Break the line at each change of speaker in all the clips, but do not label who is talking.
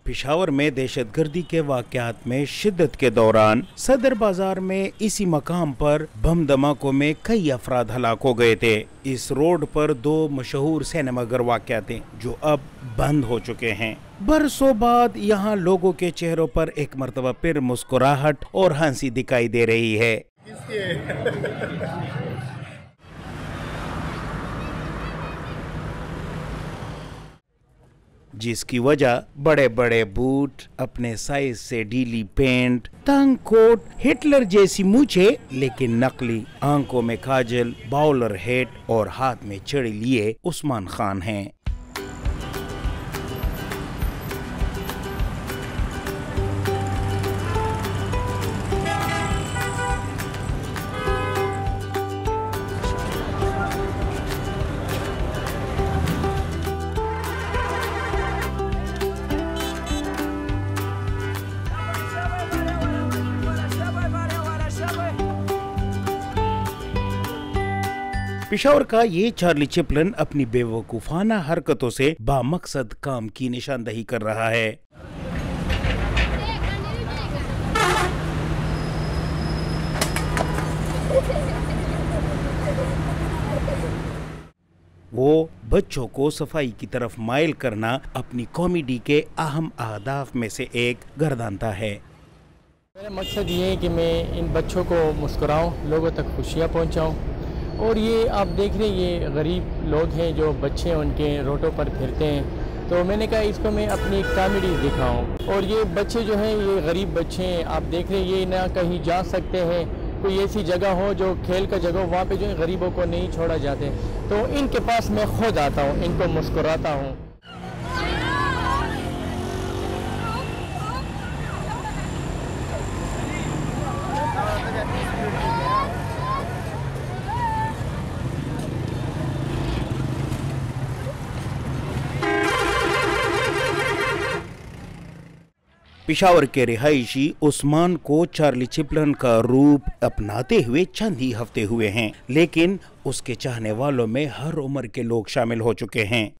पेशावर में दहशतगर्दी के वाकयात में शिद्दत के दौरान सदर बाजार में इसी मकाम पर बम धमाकों में कई अफराद हलाक हो गए थे। इस रोड पर 2 मशहूर सिनेमाघर वाकयात हैं जो अब बंद हो चुके हैं। बरसों बाद यहाँ लोगों के चेहरों पर एक मर्तबा फिर मुस्कुराहट और हंसी दिखाई दे रही है। जिसकी वजह बड़े बड़े बूट, अपने साइज से ढीली पैंट, तंग कोट, हिटलर जैसी मूछे लेकिन नकली, आंखों में काजल, बाउलर हैट और हाथ में छड़ी लिए उस्मान खान हैं। पेशावर का ये चार्ली चैपलिन अपनी बेवकूफाना हरकतों से बामकसद काम की निशानदही कर रहा है। वो बच्चों को सफाई की तरफ माइल करना अपनी कॉमेडी के अहम अहदाफ में से एक गर्दानता है।
मेरा मकसद ये है कि मैं इन बच्चों को मुस्कुराऊं, लोगों तक खुशियाँ पहुंचाऊं। और ये आप देख रहे हैं ये गरीब लोग हैं जो बच्चे उनके रोडों पर फिरते हैं, तो मैंने कहा इसको मैं अपनी कॉमेडी दिखाऊं। और ये बच्चे जो हैं ये गरीब बच्चे हैं, आप देख रहे हैं ये ना कहीं जा सकते हैं, कोई ऐसी जगह हो जो खेल का जगह हो वहाँ पे जो है गरीबों को नहीं छोड़ा जाते, तो इनके पास मैं खुद आता हूँ, इनको मुस्कुराता हूँ।
पेशावर के रिहायशी उस्मान को चार्ली चैपलिन का रूप अपनाते हुए चंद ही हफ्ते हुए हैं, लेकिन उसके चाहने वालों में हर उम्र के लोग शामिल हो चुके हैं।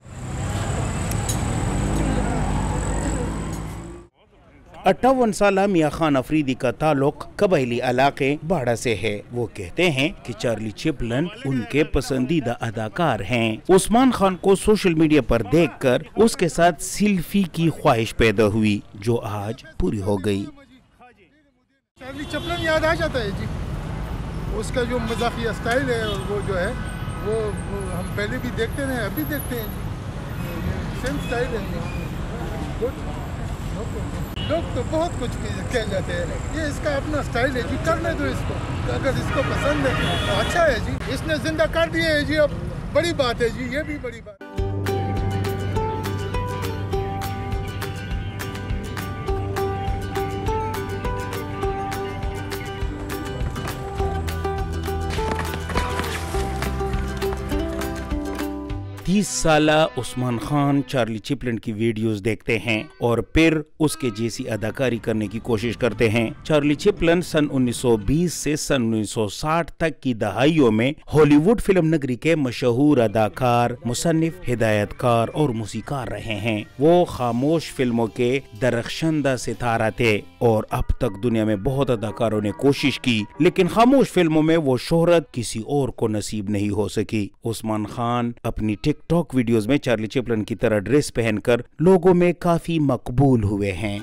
58 साल मियां खान अफरीदी का ताल्लुक कबायली इलाके बाड़ा से है। वो कहते हैं कि चार्ली चैपलिन उनके पसंदीदा अदाकार हैं। उस्मान खान को सोशल मीडिया पर देखकर उसके साथ सेल्फी की ख्वाहिश पैदा हुई जो आज पूरी हो गई।
चार्ली चैपलिन याद आ जाता है जी, उसका जो मजाकिया स्टाइल है वो जो है वो हम पहले भी देखते रहे, अभी देखते हैं जी, सेम स्टाइल है। लोग तो बहुत कुछ कह जाते हैं, ये इसका अपना स्टाइल है जी, करने दो इसको, अगर इसको पसंद है तो अच्छा है जी। इसने जिंदा कर दिए है जी, अब बड़ी बात है जी, ये भी बड़ी बात है।
तीस साला उस्मान खान चार्ली चैपलिन की वीडियोस देखते हैं और फिर उसके जैसी अदाकारी करने की कोशिश करते हैं। चार्ली चैपलिन सन 1920 से सन 1960 तक की दहाइयों में हॉलीवुड फिल्म नगरी के मशहूर अदाकार, मुसन्निफ, हिदायतकार और मूसीकार रहे हैं। वो खामोश फिल्मों के दरख्शंदा सितारा थे और अब तक दुनिया में बहुत अदाकारों ने कोशिश की, लेकिन खामोश फिल्मों में वो शोहरत किसी और को नसीब नहीं हो सकी। उस्मान खान अपनी टिकटॉक वीडियोस में चार्ली चैपलिन की तरह ड्रेस पहनकर लोगों में काफी मकबूल हुए हैं।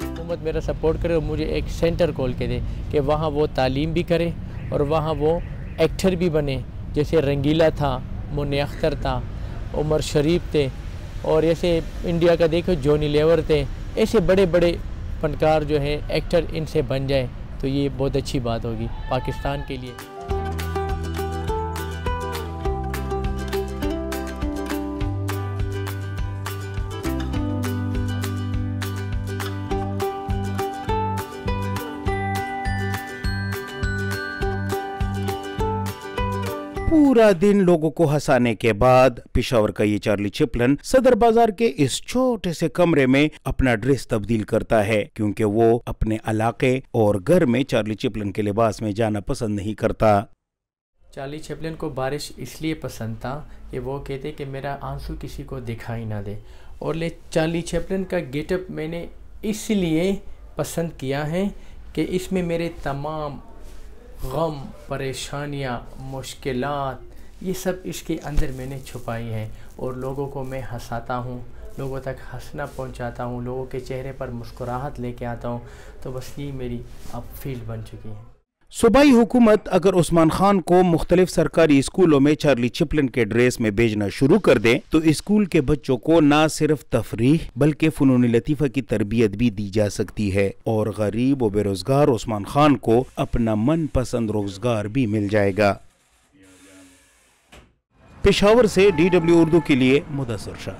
हुकूमत मेरा सपोर्ट करे और मुझे एक सेंटर खोल के दे कि वहाँ वो तालीम भी करे और वहाँ वो एक्टर भी बने, जैसे रंगीला था, मुन्नी अख्तर था, उमर शरीफ थे, और ऐसे इंडिया का देखो जॉनी लीवर थे, ऐसे बड़े बड़े फनकार जो हैं एक्टर इनसे बन जाए तो ये बहुत अच्छी बात होगी पाकिस्तान के लिए।
पूरा दिन लोगों को हंसाने के बाद पेशावर का ये चार्ली चैपलिन सदर बाजार के इस छोटे से कमरे में अपना ड्रेस तब्दील करता है, क्योंकि वो अपने इलाके और घर में चार्ली चैपलिन के लिबास में जाना पसंद नहीं करता।
चार्ली चैपलिन को बारिश इसलिए पसंद था कि वो कहते कि मेरा आंसू किसी को दिखाई ना दे, और चार्ली चैपलिन का गेटअप मैंने इसलिए पसंद किया है कि इसमें मेरे तमाम गम, परेशानियाँ, मुश्किलात, ये सब इसके अंदर मैंने छुपाई हैं, और लोगों को मैं हंसाता हूँ, लोगों तक हंसना पहुँचाता हूँ, लोगों के चेहरे पर मुस्कुराहट लेके आता हूँ। तो बस ये मेरी अब फील्ड बन चुकी है।
सूबाई हुकूमत अगर उस्मान खान को मुख्तलिफ सरकारी स्कूलों में चार्ली चैपलिन के ड्रेस में भेजना शुरू कर दे तो स्कूल के बच्चों को न सिर्फ तफरीह बल्कि फनून लतीफ़ा की तरबियत भी दी जा सकती है, और गरीब और बेरोजगार उस्मान खान को अपना मनपसंद रोजगार भी मिल जाएगा। पेशावर से DW उर्दू के लिए मुदस्सिर शाह।